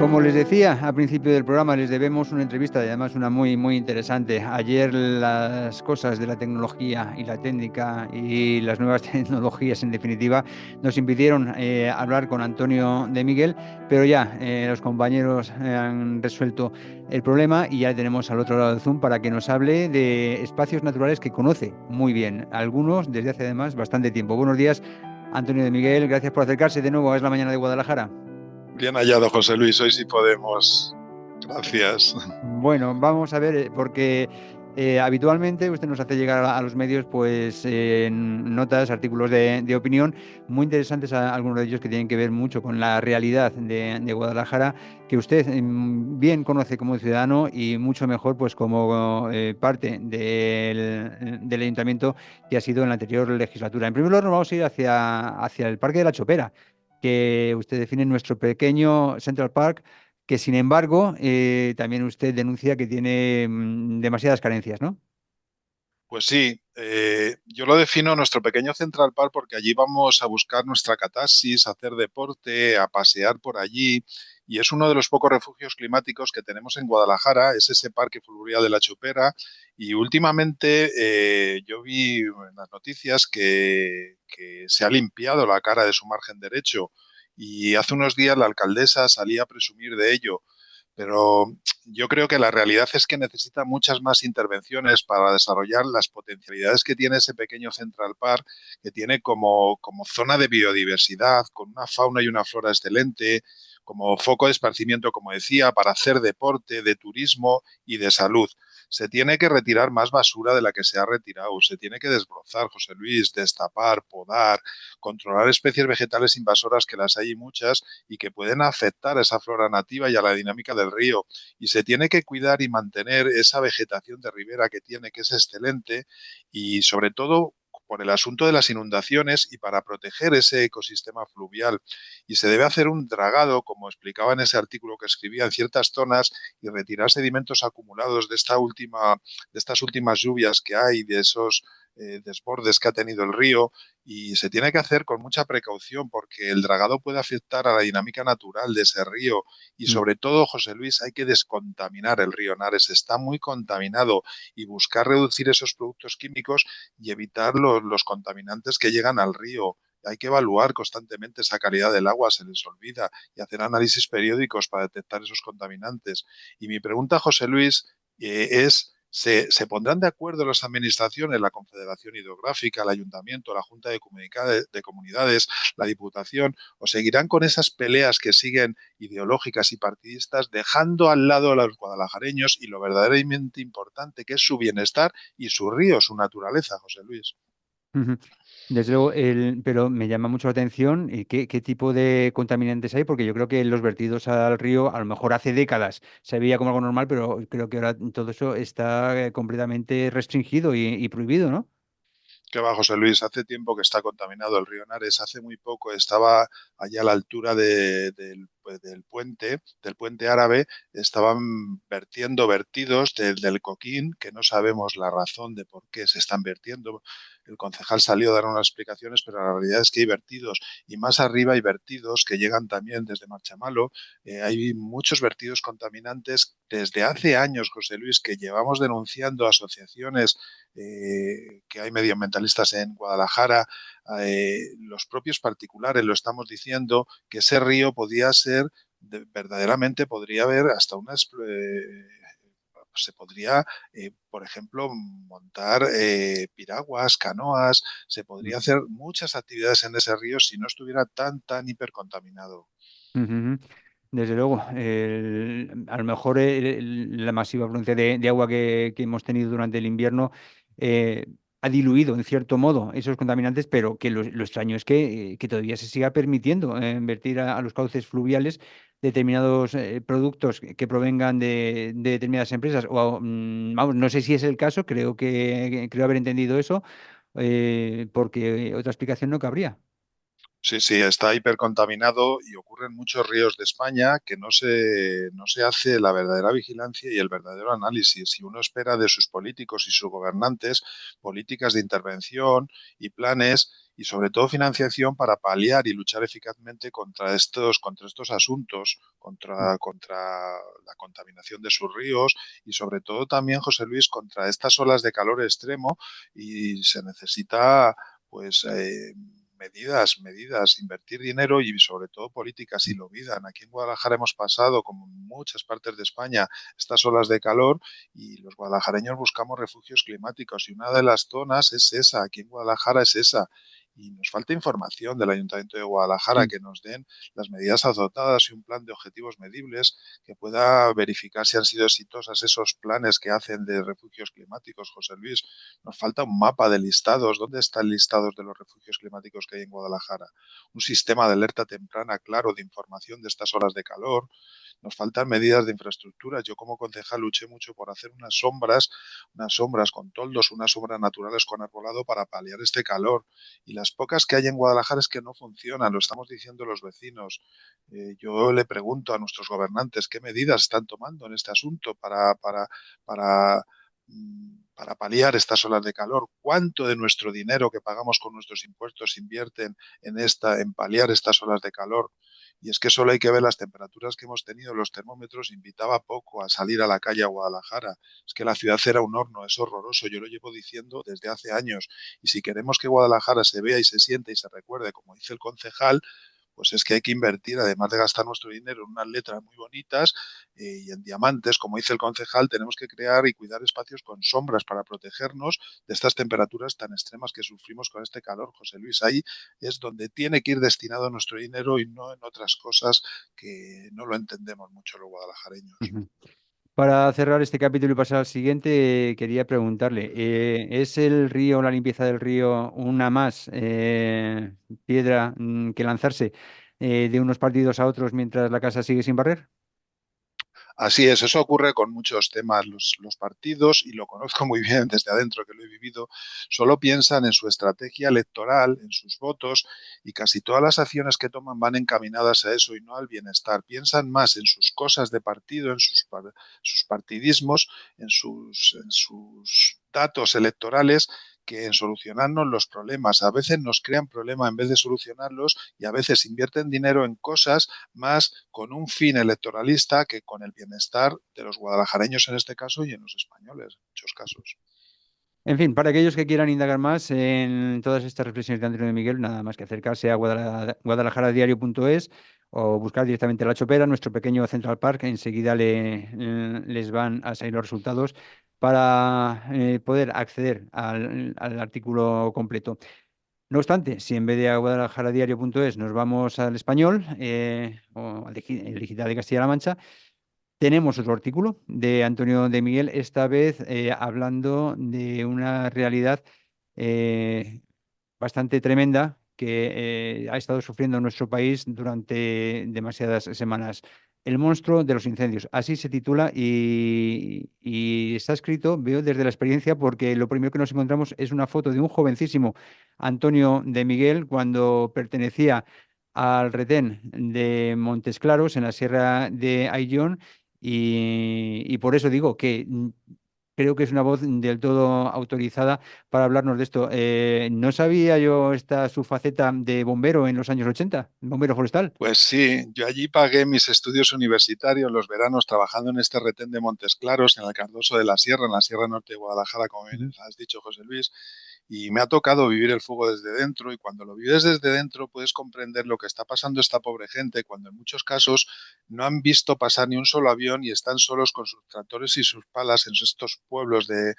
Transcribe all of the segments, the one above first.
Como les decía al principio del programa, les debemos una entrevista y además una muy interesante. Ayer las cosas de la tecnología y la técnica y las nuevas tecnologías en definitiva nos impidieron hablar con Antonio de Miguel, pero ya los compañeros han resuelto el problema y ya le tenemos al otro lado del Zoom para que nos hable de espacios naturales que conoce muy bien, algunos desde hace además bastante tiempo. Buenos días, Antonio de Miguel, gracias por acercarse de nuevo a Es la Mañana de Guadalajara. Bien hallado, José Luis. Hoy sí podemos. Gracias. Bueno, vamos a ver, porque habitualmente usted nos hace llegar a los medios pues notas, artículos de opinión muy interesantes, algunos de ellos que tienen que ver mucho con la realidad de Guadalajara, que usted bien conoce como ciudadano y mucho mejor pues como parte del ayuntamiento que ha sido en la anterior legislatura. En primer lugar, nos vamos a ir hacia el Parque de la Chopera, que usted define en nuestro pequeño Central Park, que sin embargo también usted denuncia que tiene demasiadas carencias, ¿no? Pues sí, yo lo defino nuestro pequeño Central Park porque allí vamos a buscar nuestra catarsis, a hacer deporte, a pasear por allí. Y es uno de los pocos refugios climáticos que tenemos en Guadalajara, es ese parque fluvial de la Chopera. Y últimamente yo vi en las noticias que se ha limpiado la cara de su margen derecho. Y hace unos días la alcaldesa salía a presumir de ello. Pero yo creo que la realidad es que necesita muchas más intervenciones para desarrollar las potencialidades que tiene ese pequeño Central Park, que tiene como zona de biodiversidad, con una fauna y una flora excelente, como foco de esparcimiento, como decía, para hacer deporte, de turismo y de salud. Se tiene que retirar más basura de la que se ha retirado, se tiene que desbrozar, José Luis, destapar, podar, controlar especies vegetales invasoras, que las hay muchas, y que pueden afectar a esa flora nativa y a la dinámica del río. Y se tiene que cuidar y mantener esa vegetación de ribera que tiene, que es excelente, y sobre todo por el asunto de las inundaciones y para proteger ese ecosistema fluvial. Y se debe hacer un dragado, como explicaba en ese artículo que escribía, en ciertas zonas, y retirar sedimentos acumulados de estas últimas lluvias que hay, de esos desbordes que ha tenido el río, y se tiene que hacer con mucha precaución porque el dragado puede afectar a la dinámica natural de ese río, y Mm. sobre todo, José Luis, hay que descontaminar el río Henares, está muy contaminado, y buscar reducir esos productos químicos y evitar los contaminantes que llegan al río. Hay que evaluar constantemente esa calidad del agua, se les olvida, y hacer análisis periódicos para detectar esos contaminantes. Y mi pregunta, José Luis, es, ¿se pondrán de acuerdo las administraciones, la Confederación Hidrográfica, el Ayuntamiento, la Junta de Comunidades, la Diputación, o seguirán con esas peleas que siguen ideológicas y partidistas, dejando al lado a los guadalajareños y lo verdaderamente importante, que es su bienestar y su río, su naturaleza, José Luis? Ujú. Desde luego, pero me llama mucho la atención qué tipo de contaminantes hay, porque yo creo que los vertidos al río, a lo mejor hace décadas se veía como algo normal, pero creo que ahora todo eso está completamente restringido y prohibido, ¿no? Que va, José Luis, hace tiempo que está contaminado el río Henares, hace muy poco estaba allá a la altura pues, del puente árabe, estaban vertiendo vertidos del Coquín, que no sabemos la razón de por qué se están vertiendo. El concejal salió a dar unas explicaciones, pero la realidad es que hay vertidos, y más arriba hay vertidos que llegan también desde Marchamalo. Hay muchos vertidos contaminantes desde hace años, José Luis, que llevamos denunciando asociaciones, que hay medioambientalistas en Guadalajara, los propios particulares lo estamos diciendo, que ese río podía ser, verdaderamente podría haber hasta se podría, por ejemplo, montar piraguas, canoas, se podría hacer muchas actividades en ese río si no estuviera tan hipercontaminado. Ujú, ujú. Desde luego, a lo mejor la masiva afluencia de agua que hemos tenido durante el invierno ha diluido en cierto modo esos contaminantes, pero que lo extraño es que todavía se siga permitiendo vertir a los cauces fluviales determinados productos que provengan de determinadas empresas. Vamos, no sé si es el caso, creo haber entendido eso, porque otra explicación no cabría. Sí, sí, está hipercontaminado y ocurre en muchos ríos de España que no se hace la verdadera vigilancia y el verdadero análisis. Y uno espera de sus políticos y sus gobernantes políticas de intervención y planes y sobre todo financiación para paliar y luchar eficazmente contra estos asuntos, contra la contaminación de sus ríos y sobre todo también, José Luis, contra estas olas de calor extremo y se necesita pues medidas, invertir dinero y sobre todo políticas y lo vidan. Aquí en Guadalajara hemos pasado, como en muchas partes de España, estas olas de calor y los guadalajareños buscamos refugios climáticos y una de las zonas es esa, aquí en Guadalajara es esa. Y nos falta información del Ayuntamiento de Guadalajara Sí. que nos den las medidas adoptadas y un plan de objetivos medibles que pueda verificar si han sido exitosas esos planes que hacen de refugios climáticos, José Luis. Nos falta un mapa de listados. ¿Dónde están listados de los refugios climáticos que hay en Guadalajara? Un sistema de alerta temprana claro de información de estas horas de calor. Nos faltan medidas de infraestructura. Yo como concejal luché mucho por hacer unas sombras con toldos, unas sombras naturales con arbolado para paliar este calor. Y las pocas que hay en Guadalajara es que no funcionan, lo estamos diciendo los vecinos. Yo le pregunto a nuestros gobernantes qué medidas están tomando en este asunto para para paliar estas olas de calor, cuánto de nuestro dinero que pagamos con nuestros impuestos invierten en paliar estas olas de calor. Y es que solo hay que ver las temperaturas que hemos tenido, los termómetros invitaba poco a salir a la calle a Guadalajara. Es que la ciudad era un horno, es horroroso, yo lo llevo diciendo desde hace años. Y si queremos que Guadalajara se vea y se siente y se recuerde, como dice el concejal, pues es que hay que invertir, además de gastar nuestro dinero en unas letras muy bonitas y en diamantes, como dice el concejal, tenemos que crear y cuidar espacios con sombras para protegernos de estas temperaturas tan extremas que sufrimos con este calor, José Luis. Ahí es donde tiene que ir destinado nuestro dinero y no en otras cosas que no lo entendemos mucho los guadalajareños. Ujú. Para cerrar este capítulo y pasar al siguiente, quería preguntarle, ¿es el río, la limpieza del río, una más piedra que lanzarse de unos partidos a otros mientras la casa sigue sin barrer? Así es, eso ocurre con muchos temas. Los partidos, y lo conozco muy bien desde adentro que lo he vivido, solo piensan en su estrategia electoral, en sus votos, y casi todas las acciones que toman van encaminadas a eso y no al bienestar. Piensan más en sus cosas de partido, en sus partidismos, en sus datos electorales que en solucionarnos los problemas. A veces nos crean problemas en vez de solucionarlos y a veces invierten dinero en cosas más con un fin electoralista que con el bienestar de los guadalajareños en este caso y en los españoles en muchos casos. En fin, para aquellos que quieran indagar más en todas estas reflexiones de Antonio de Miguel, nada más que acercarse a guadalajaradiario.es o buscar directamente La Chopera, nuestro pequeño Central Park. Enseguida les van a salir los resultados para poder acceder al artículo completo. No obstante, si en vez de a guadalajaradiario.es nos vamos al español o al el digital de Castilla-La Mancha, tenemos otro artículo de Antonio de Miguel, esta vez hablando de una realidad eh, bastante tremenda que ha estado sufriendo nuestro país durante demasiadas semanas. El monstruo de los incendios, así se titula y está escrito, veo desde la experiencia, porque lo primero que nos encontramos es una foto de un jovencísimo Antonio de Miguel cuando pertenecía al retén de Montes Claros en la Sierra de Ayllón y por eso digo que creo que es una voz del todo autorizada para hablarnos de esto. No sabía yo esta su faceta de bombero en los años 80, bombero forestal. Pues sí, yo allí pagué mis estudios universitarios los veranos trabajando en este retén de Montes Claros, en el Cardoso de la Sierra, en la Sierra Norte de Guadalajara, como bien Ujú. has dicho, José Luis. Y me ha tocado vivir el fuego desde dentro y cuando lo vives desde dentro puedes comprender lo que está pasando esta pobre gente cuando en muchos casos no han visto pasar ni un solo avión y están solos con sus tractores y sus palas en estos pueblos de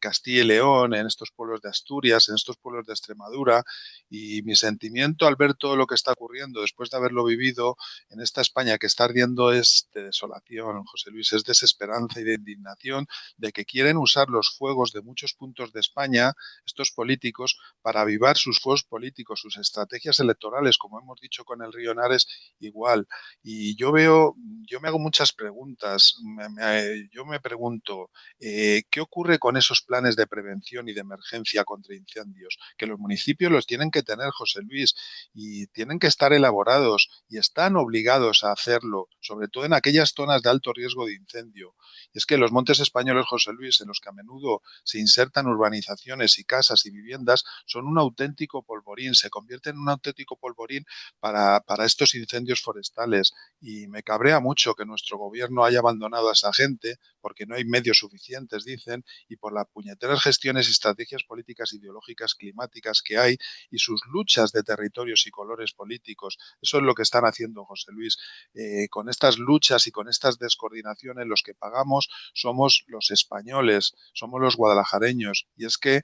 Castilla y León, en estos pueblos de Asturias, en estos pueblos de Extremadura. Y mi sentimiento al ver todo lo que está ocurriendo después de haberlo vivido en esta España que está ardiendo es de desolación, José Luis, es desesperanza y de indignación de que quieren usar los fuegos de muchos puntos de España estos políticos para avivar sus fuegos políticos, sus estrategias electorales, como hemos dicho con el río Henares, igual. Y yo me hago muchas preguntas. Yo me pregunto, ¿qué ocurre con esos planes de prevención y de emergencia contra incendios? Que los municipios los tienen que tener, José Luis, y tienen que estar elaborados y están obligados a hacerlo, sobre todo en aquellas zonas de alto riesgo de incendio. Y es que los montes españoles, José Luis, en los que a menudo se insertan urbanizaciones y casas y viviendas, son un auténtico polvorín, se convierten en un auténtico polvorín para estos incendios forestales. Y me cabrea mucho que nuestro gobierno haya abandonado a esa gente porque no hay medios suficientes, dicen, y por las puñeteras gestiones y estrategias políticas, ideológicas, climáticas que hay y sus luchas de territorios y colores políticos. Eso es lo que están haciendo, José Luis. Con estas luchas y con estas descoordinaciones, los que pagamos somos los españoles, somos los guadalajareños. Y es que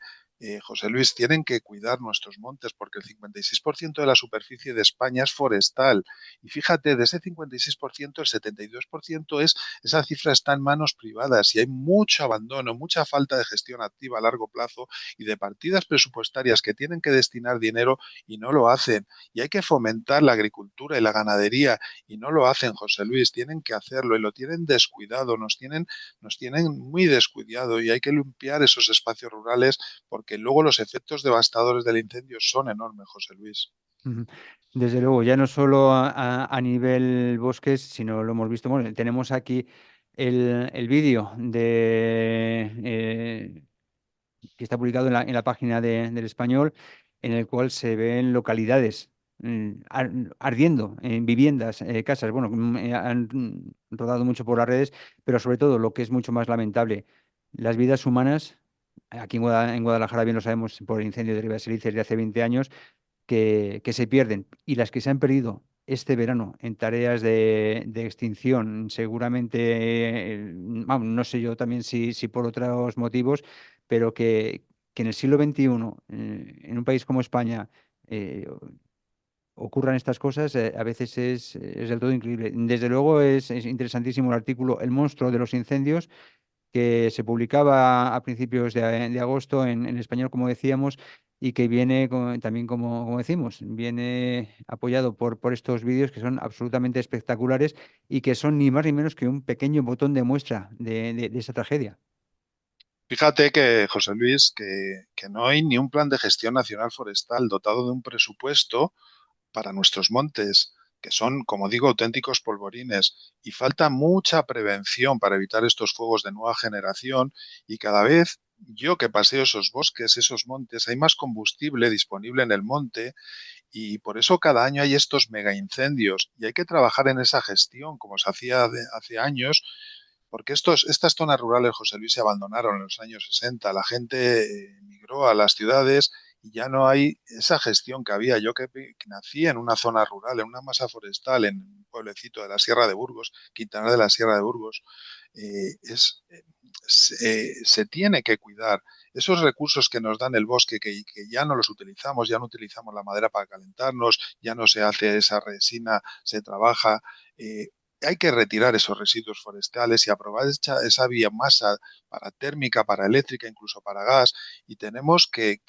José Luis, tienen que cuidar nuestros montes porque el 56% de la superficie de España es forestal. Y fíjate, de ese 56%, el 72% esa cifra está en manos privadas y hay mucho abandono, mucha falta de gestión activa a largo plazo y de partidas presupuestarias que tienen que destinar dinero y no lo hacen. Y hay que fomentar la agricultura y la ganadería y no lo hacen, José Luis. Tienen que hacerlo y lo tienen descuidado, nos tienen muy descuidado y hay que limpiar esos espacios rurales porque luego los efectos devastadores del incendio son enormes, José Luis. Ujú. Desde luego, ya no solo a nivel bosques, sino lo hemos visto. Bueno, tenemos aquí el vídeo que está publicado en la página del Español, en el cual se ven localidades ardiendo en viviendas, casas. Bueno, han rodado mucho por las redes, pero sobre todo lo que es mucho más lamentable, las vidas humanas. Aquí en Guadalajara, bien lo sabemos, por el incendio de Ribera de hace 20 años, que se pierden y las que se han perdido este verano en tareas de extinción, seguramente, vamos, no sé yo también si por otros motivos, pero que en el siglo XXI, en un país como España, eh, ocurran estas cosas, a veces es del todo increíble. Desde luego es interesantísimo el artículo El monstruo de los incendios, que se publicaba a principios de agosto en español, como decíamos, y que viene también, como decimos, viene apoyado por estos vídeos que son absolutamente espectaculares y que son ni más ni menos que un pequeño botón de muestra de esa tragedia. Fíjate que, José Luis, que no hay ni un plan de gestión nacional forestal dotado de un presupuesto para nuestros montes, que son, como digo, auténticos polvorines, y falta mucha prevención para evitar estos fuegos de nueva generación, y cada vez yo que paseo esos bosques, esos montes, hay más combustible disponible en el monte y por eso cada año hay estos mega incendios y hay que trabajar en esa gestión como se hacía hace años porque estas zonas rurales, José Luis, se abandonaron en los años 60. La gente emigró a las ciudades y ya no hay esa gestión que había. Yo que nací en una zona rural, en una masa forestal, en un pueblecito de la Sierra de Burgos, Quintanar de la Sierra de Burgos, se tiene que cuidar esos recursos que nos dan el bosque, que ya no los utilizamos, ya no utilizamos la madera para calentarnos, ya no se hace esa resina, se trabaja. eh, Hay que retirar esos residuos forestales y aprovechar esa biomasa para térmica, para eléctrica, incluso para gas, y tenemos que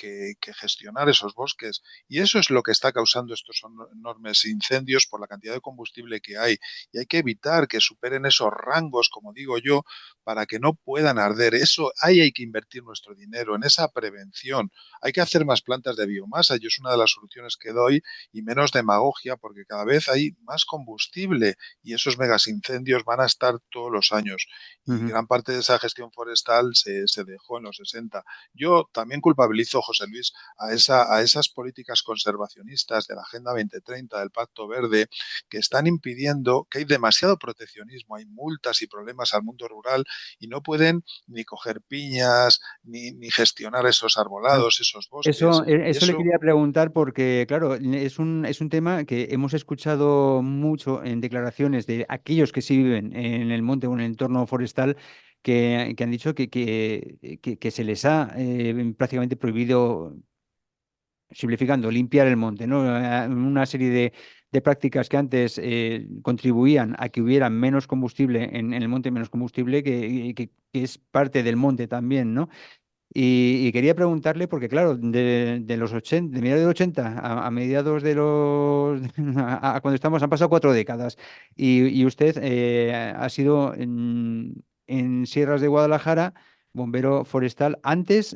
gestionar esos bosques. Y eso es lo que está causando estos enormes incendios por la cantidad de combustible que hay. Y hay que evitar que superen esos rangos, como digo yo, para que no puedan arder. Eso ahí hay que invertir nuestro dinero, en esa prevención. Hay que hacer más plantas de biomasa. Yo es una de las soluciones que doy y menos demagogia, porque cada vez hay más combustible y esos megas incendios van a estar todos los años. Y Ujú. gran parte de esa gestión forestal se dejó en los 60. Yo también culpabilizo, José Luis, a esas políticas conservacionistas de la Agenda 2030, del Pacto Verde, que están impidiendo, que hay demasiado proteccionismo, hay multas y problemas al mundo rural y no pueden ni coger piñas, ni gestionar esos arbolados, esos bosques. Y Eso le eso quería preguntar porque, claro, es un tema que hemos escuchado mucho en declaraciones de aquellos que sí viven en el monte o en el entorno forestal, que han dicho que se les ha prácticamente prohibido, simplificando, limpiar el monte, ¿no? Una serie de prácticas que antes contribuían a que hubiera menos combustible en el monte, menos combustible, que es parte del monte también, ¿no? Y quería preguntarle, porque claro, de los 80, de mediados de los 80 a mediados de los... a cuando estamos, han pasado 4 décadas. Y usted ha sido en Sierras de Guadalajara, bombero forestal. Antes,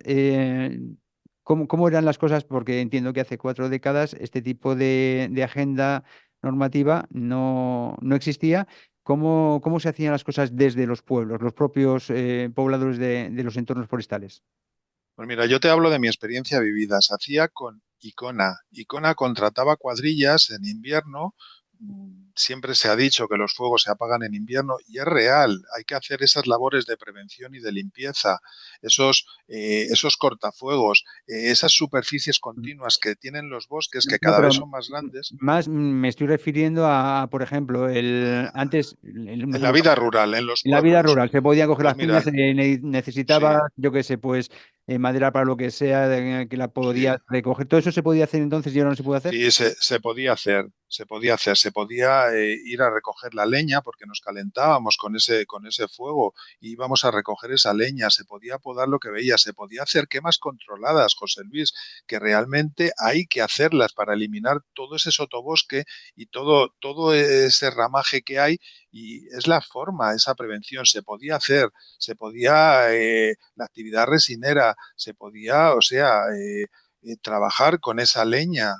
¿cómo eran las cosas? Porque entiendo que hace 4 décadas este tipo de agenda normativa no existía. ¿Cómo se hacían las cosas desde los pueblos, los propios pobladores de los entornos forestales? Pues mira, yo te hablo de mi experiencia vivida. Se hacía con Icona. Icona contrataba cuadrillas en invierno. Siempre se ha dicho que los fuegos se apagan en invierno y es real. Hay que hacer esas labores de prevención y de limpieza, esos cortafuegos, esas superficies continuas que tienen los bosques que No, cada pero vez son más grandes. más me estoy refiriendo a, por ejemplo, antes, no En sé, la vida rural, en los en la vida pueblos. rural se podían coger Pues las mira, piñas, necesitaba, sí, yo qué sé, pues madera para lo que sea, que la sí. podías recoger. Todo eso se podía hacer entonces y ahora no se puede hacer. Sí, se podía hacer, se podía ir a recoger la leña porque nos calentábamos con ese fuego y íbamos a recoger esa leña, se podía podar lo que veía, se podía hacer quemas controladas, José Luis, que realmente hay que hacerlas para eliminar todo ese sotobosque y todo ese ramaje que hay y es la forma, esa prevención, se podía hacer, se podía, la actividad resinera, se podía, o sea, trabajar con esa leña.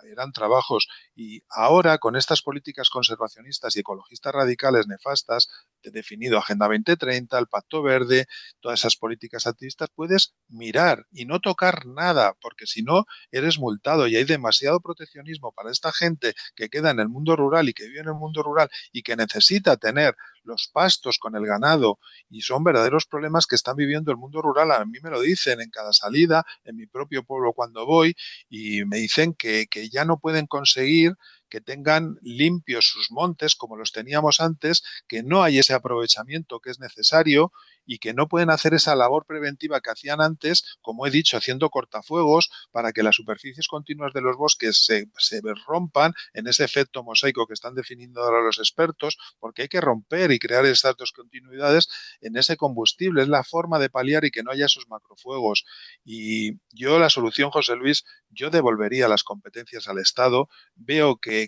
Eran trabajos y ahora con estas políticas conservacionistas y ecologistas radicales nefastas, he definido Agenda 2030, el Pacto Verde, todas esas políticas activistas, puedes mirar y no tocar nada, porque si no eres multado y hay demasiado proteccionismo para esta gente que queda en el mundo rural y que vive en el mundo rural y que necesita tener los pastos con el ganado y son verdaderos problemas que están viviendo el mundo rural. A mí me lo dicen en cada salida, en mi propio pueblo cuando voy, y me dicen que ya no pueden conseguir que tengan limpios sus montes como los teníamos antes, que no hay ese aprovechamiento que es necesario y que no pueden hacer esa labor preventiva que hacían antes, como he dicho, haciendo cortafuegos para que las superficies continuas de los bosques se rompan en ese efecto mosaico que están definiendo ahora los expertos, porque hay que romper y crear estas dos continuidades en ese combustible. Es la forma de paliar y que no haya esos macrofuegos. Y yo la solución, José Luis, yo devolvería las competencias al Estado. Veo que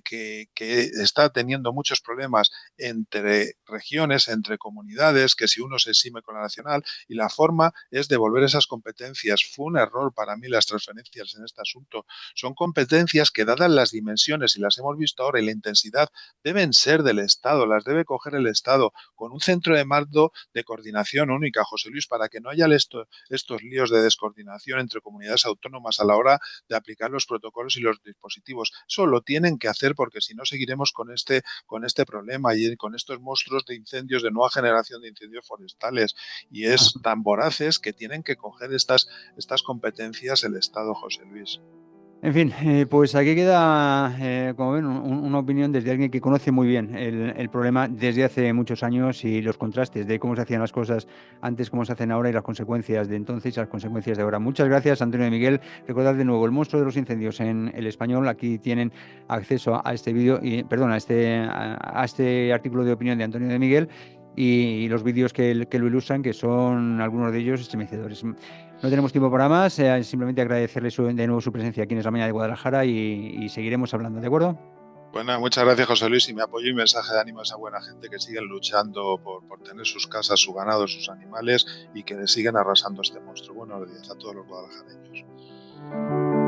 está teniendo muchos problemas entre regiones, entre comunidades, que si uno se exime con la nacional, y la forma es devolver esas competencias. Fue un error para mí las transferencias en este asunto. Son competencias que, dadas las dimensiones, y las hemos visto ahora, y la intensidad, deben ser del Estado, las debe coger el Estado, con un centro de mando de coordinación única, José Luis, para que no haya estos líos de descoordinación entre comunidades autónomas a la hora de aplicar los protocolos y los dispositivos. Eso lo tienen que hacer porque si no seguiremos con este problema y con estos monstruos de incendios de nueva generación de incendios forestales. Y es tan voraces que tienen que coger estas competencias el Estado, José Luis. En fin, pues aquí queda, como ven, una opinión desde alguien que conoce muy bien el problema desde hace muchos años y los contrastes de cómo se hacían las cosas antes, cómo se hacen ahora y las consecuencias de entonces y las consecuencias de ahora. Muchas gracias, Antonio de Miguel. Recordad de nuevo, El monstruo de los incendios en el español. Aquí tienen acceso a este vídeo, y, perdón, a este artículo de opinión de Antonio de Miguel y los vídeos que lo ilustran, que son algunos de ellos estremecedores. No tenemos tiempo para más, simplemente agradecerle de nuevo su presencia aquí en esta mañana de Guadalajara y seguiremos hablando, ¿de acuerdo? Bueno, muchas gracias, José Luis, y mi apoyo y mensaje de ánimo a esa buena gente que siguen luchando por tener sus casas, su ganado, sus animales y que siguen arrasando este monstruo. Buenos días a todos los guadalajareños.